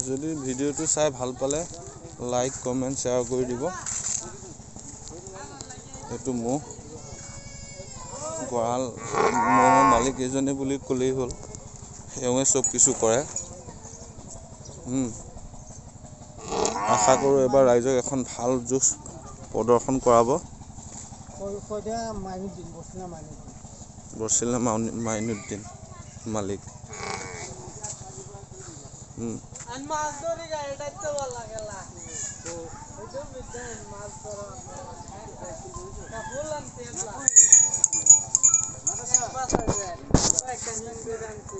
যদি ভিডিওটো চাই ভাল পালে লাইক কমেন্ট শেয়াৰ কৰি দিব। এটো মো গড়াল মহৰ মালিক এজনে বুলি কলেই হ'ল, এওঁৱে সব কিছু কৰে। আশা কৰোঁ এবাৰ ৰাইজক এখন ভাল জুচ প্ৰদৰ্শন কৰাব। বৰচিলা মাইনুদ্দিন মালিক। মাছ ধৰি যায় এটাই তো ভাল লাগেলা একদম বিদ্যান মাছ ধৰা বললাম তেলা মাছ আছে একটা নিন বেদান্তি